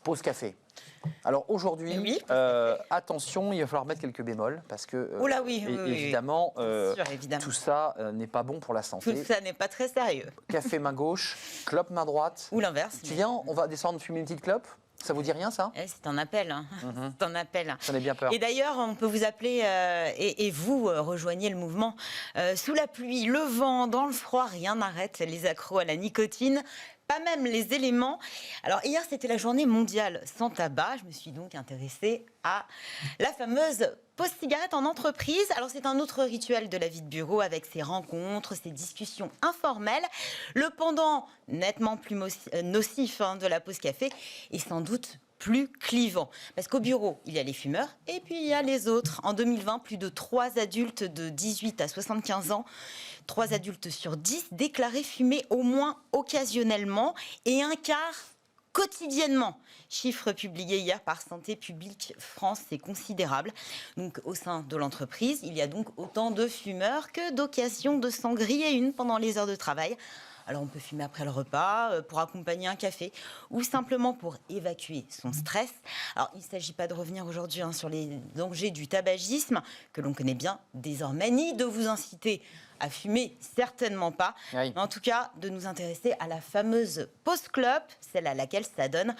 Pause café. Alors aujourd'hui, Oui, attention, il va falloir mettre quelques bémols parce que Oh là oui, évidemment, sûr, évidemment. tout ça n'est pas bon pour la santé. Tout ça n'est pas très sérieux. Café main gauche, clope main droite. Ou l'inverse. Tu viens, on va descendre fumer une petite clope. Ça vous dit rien, ça? C'est un appel. Hein. C'est un appel. J'en ai bien peur. Et d'ailleurs, on peut vous appeler, et vous rejoignez le mouvement. Sous la pluie, le vent, dans le froid, rien n'arrête les accros à la nicotine. Pas même les éléments. Alors hier, c'était la journée mondiale sans tabac. Je me suis donc intéressée à la fameuse pause cigarette en entreprise. Alors c'est un autre rituel de la vie de bureau avec ses rencontres, ses discussions informelles. Le pendant nettement plus nocif de la pause café est sans doute plus clivant. Parce qu'au bureau, il y a les fumeurs et puis il y a les autres. En 2020, plus de 3 adultes de 18 à 75 ans, 3 adultes sur 10 déclaraient fumer au moins occasionnellement et un quart quotidiennement. Chiffre publié hier par Santé publique France, c'est considérable. Donc au sein de l'entreprise, il y a donc autant de fumeurs que d'occasions de s'en griller une pendant les heures de travail. Alors on peut fumer après le repas, pour accompagner un café ou simplement pour évacuer son stress. Alors il ne s'agit pas de revenir aujourd'hui sur les dangers du tabagisme, que l'on connaît bien désormais, ni de vous inciter à fumer, certainement pas. Oui. Mais en tout cas, de nous intéresser à la fameuse pause clope, celle à laquelle ça donne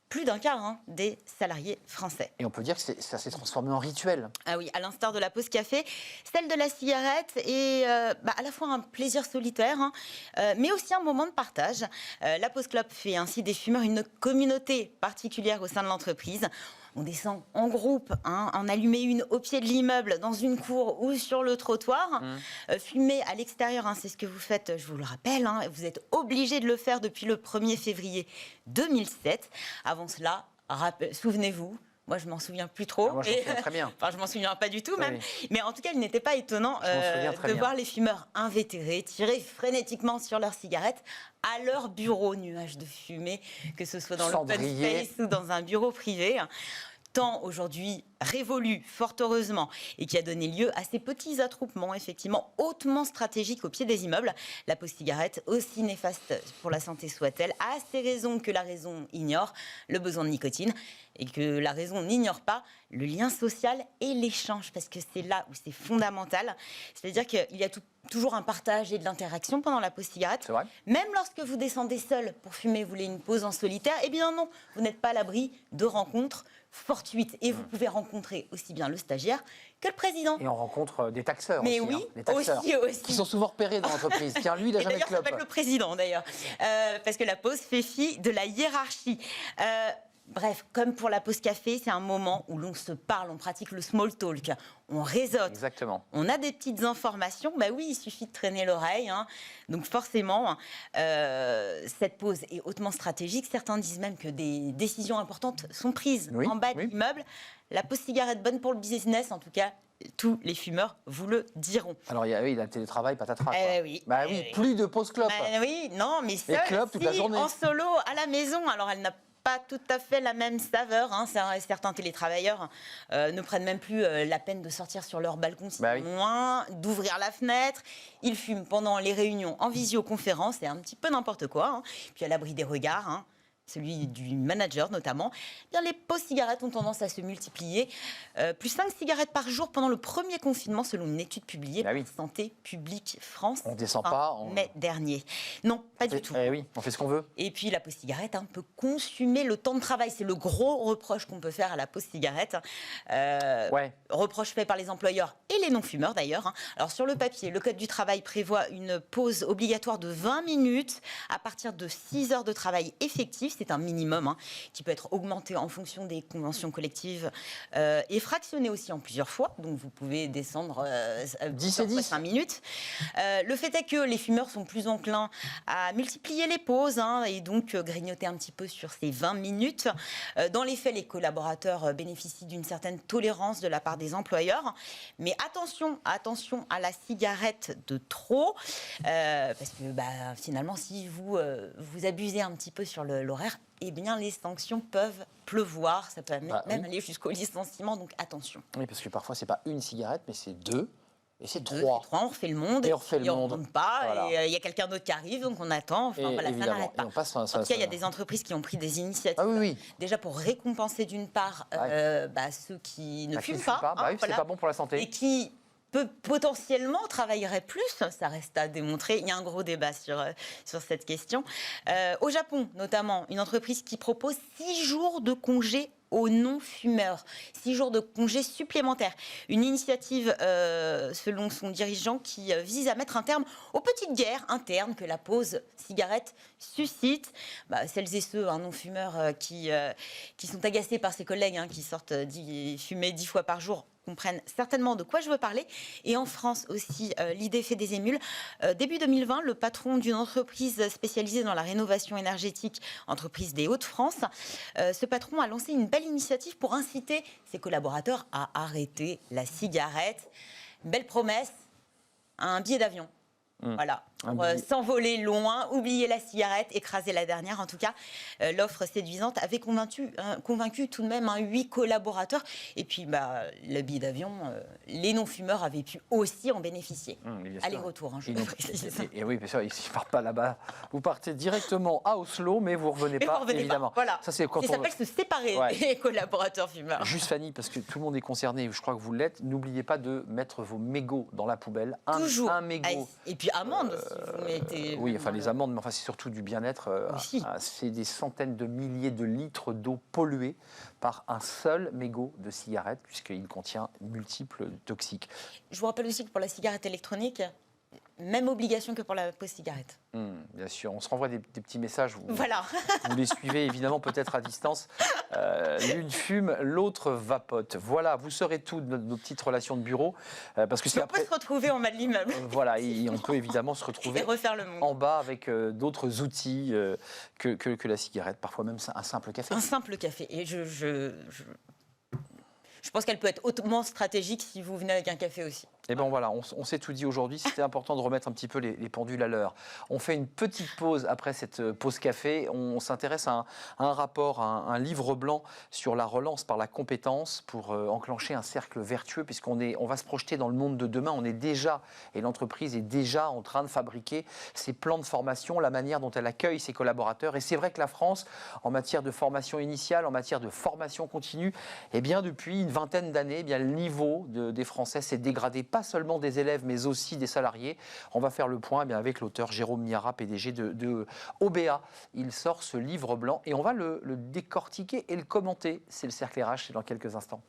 plus d'un quart des salariés français. Et on peut dire que ça s'est transformé en rituel. Ah oui, à l'instar de la pause café, celle de la cigarette est à la fois un plaisir solitaire, mais aussi un moment de partage. La pause clope fait ainsi des fumeurs une communauté particulière au sein de l'entreprise. On descend en groupe, en allumer une au pied de l'immeuble, dans une cour ou sur le trottoir. Fumer à l'extérieur, c'est ce que vous faites, je vous le rappelle. Vous êtes obligé de le faire depuis le 1er février 2007. Avant cela, souvenez-vous, moi, je m'en souviens plus trop. Moi, je m'en souviens très bien. Enfin, je m'en souviens pas du tout, même. Oui. Mais en tout cas, il n'était pas étonnant de voir les fumeurs invétérés tirer frénétiquement sur leurs cigarettes à leur bureau. Nuage de fumée, que ce soit dans l'open space ou dans un bureau privé. Temps aujourd'hui révolu, fort heureusement, et qui a donné lieu à ces petits attroupements, effectivement, hautement stratégiques au pied des immeubles. La pause cigarette, aussi néfaste pour la santé soit-elle, a ses raisons que la raison ignore, le besoin de nicotine, et que la raison n'ignore pas le lien social et l'échange, parce que c'est là où c'est fondamental. C'est-à-dire qu'il y a toujours un partage et de l'interaction pendant la pause cigarette. C'est vrai. Même lorsque vous descendez seul pour fumer, vous voulez une pause en solitaire, eh bien non, vous n'êtes pas à l'abri de rencontres fortuites. Et vous pouvez rencontrer aussi bien le stagiaire que le président. Et on rencontre des taxeurs Mais aussi. oui, Des taxeurs aussi. qui sont souvent repérés dans l'entreprise. Tiens, lui, il n'a jamais de d'ailleurs, ça clope. s'appelle le président, d'ailleurs. Parce que la pause fait fi de la hiérarchie. Bref, comme pour la pause café, c'est un moment où l'on se parle, on pratique le small talk, on réseaute. Exactement. On a des petites informations, oui, il suffit de traîner l'oreille. Donc forcément, cette pause est hautement stratégique. Certains disent même que des décisions importantes sont prises en bas de l'immeuble. La pause cigarette bonne pour le business, en tout cas, tous les fumeurs vous le diront. Alors, il y a le télétravail, patatras. Oui. Plus de pause clope. Oui, non, mais seul, clopes toute la journée. En solo, à la maison. Alors, elle n'a pas tout à fait la même saveur. Certains télétravailleurs ne prennent même plus la peine de sortir sur leur balcon, moins d'ouvrir la fenêtre. Ils fument pendant les réunions en visioconférence, c'est un petit peu n'importe quoi. Puis à l'abri des regards. Celui du manager notamment, bien les pauses cigarettes ont tendance à se multiplier. Plus 5 cigarettes par jour pendant le premier confinement, selon une étude publiée par Santé publique France. On ne descend pas. Mai dernier. Non, pas du tout. Oui, on fait ce qu'on veut. Et puis la pause cigarette peut consumer le temps de travail. C'est le gros reproche qu'on peut faire à la pause cigarette. Reproche fait par les employeurs et les non-fumeurs d'ailleurs. Alors sur le papier, le Code du travail prévoit une pause obligatoire de 20 minutes à partir de 6 heures de travail effectif. C'est un minimum qui peut être augmenté en fonction des conventions collectives et fractionné aussi en plusieurs fois. Donc vous pouvez descendre 10 et 10. 5 minutes. Le fait est que les fumeurs sont plus enclins à multiplier les pauses et donc grignoter un petit peu sur ces 20 minutes. Dans les faits, les collaborateurs bénéficient d'une certaine tolérance de la part des employeurs. Mais attention à la cigarette de trop. Parce que finalement, si vous abusez un petit peu sur l'horaire, eh bien, les sanctions peuvent pleuvoir. Ça peut même aller jusqu'au licenciement, donc attention. Oui, parce que parfois, c'est pas une cigarette, mais c'est 2, Et c'est deux, 3. c'est 3, on refait le monde. Et on refait le monde. On rentre pas, Voilà. et il y a quelqu'un d'autre qui arrive, donc on attend. Enfin, Et voilà, ça évidemment. n'arrête pas. Et on passe, En tout cas, il y a des entreprises qui ont pris des initiatives. Ah oui, oui. Déjà pour récompenser d'une part ceux qui ne Bah, qui fument ne pas. Bah oui, c'est voilà. pas bon pour la santé. Et qui potentiellement travailleraient plus, ça reste à démontrer. Il y a un gros débat sur cette question. Au Japon, notamment, une entreprise qui propose 6 jours de congé aux non-fumeurs, 6 jours de congés supplémentaires. Une initiative, selon son dirigeant, qui vise à mettre un terme aux petites guerres internes que la pause cigarette suscite. Celles et ceux non-fumeurs qui sont agacés par ses collègues qui sortent fumer 10 fois par jour comprennent certainement de quoi je veux parler. Et en France aussi, l'idée fait des émules. Début 2020, le patron d'une entreprise spécialisée dans la rénovation énergétique, entreprise des Hauts-de-France, ce patron a lancé une belle initiative pour inciter ses collaborateurs à arrêter la cigarette. Belle promesse, un billet d'avion. Voilà, pour s'envoler loin, oublier la cigarette, écraser la dernière. En tout cas, l'offre séduisante avait convaincu tout de même 8 collaborateurs. Et puis, le billet d'avion, les non-fumeurs avaient pu aussi en bénéficier. Aller-retour, je précise. Et oui, bien sûr, ils ne partent pas là-bas. Vous partez directement à Oslo, mais vous ne revenez pas, évidemment. Voilà. Ça, c'est quand ça s'appelle se séparer des collaborateurs fumeurs. Juste Fanny, parce que tout le monde est concerné, je crois que vous l'êtes, n'oubliez pas de mettre vos mégots dans la poubelle. Toujours. Un mégot. Et puis amende, si vous mettez... Oui, enfin les amendes, mais enfin c'est surtout du bien-être. C'est des centaines de milliers de litres d'eau polluée par un seul mégot de cigarette, puisqu'il contient multiples toxiques. Je vous rappelle aussi que pour la cigarette électronique, même obligation que pour la pause cigarette. Bien sûr, on se renvoie des petits messages. Voilà. Vous les suivez évidemment peut-être à distance. L'une fume, l'autre vapote. Voilà, vous saurez tout de nos petites relations de bureau. Parce que on peut se retrouver en bas de l'immeuble. Voilà, et on peut évidemment se retrouver et refaire le monde. En bas avec d'autres outils que la cigarette, parfois même un simple café. Un simple café. Et je pense qu'elle peut être hautement stratégique si vous venez avec un café aussi. Et bien voilà, on s'est tout dit aujourd'hui. C'était important de remettre un petit peu les pendules à l'heure. On fait une petite pause après cette pause café. On s'intéresse à un rapport, à un livre blanc sur la relance par la compétence pour enclencher un cercle vertueux, puisqu'on va se projeter dans le monde de demain. On est déjà, et l'entreprise est déjà en train de fabriquer ses plans de formation, la manière dont elle accueille ses collaborateurs. Et c'est vrai que la France, en matière de formation initiale, en matière de formation continue, eh bien depuis une vingtaine d'années, le niveau des Français s'est dégradé, pas seulement des élèves, mais aussi des salariés. On va faire le point avec l'auteur Jérôme Miara, PDG de OBA. Il sort ce livre blanc et on va le décortiquer et le commenter. C'est le Cercle RH, c'est dans quelques instants.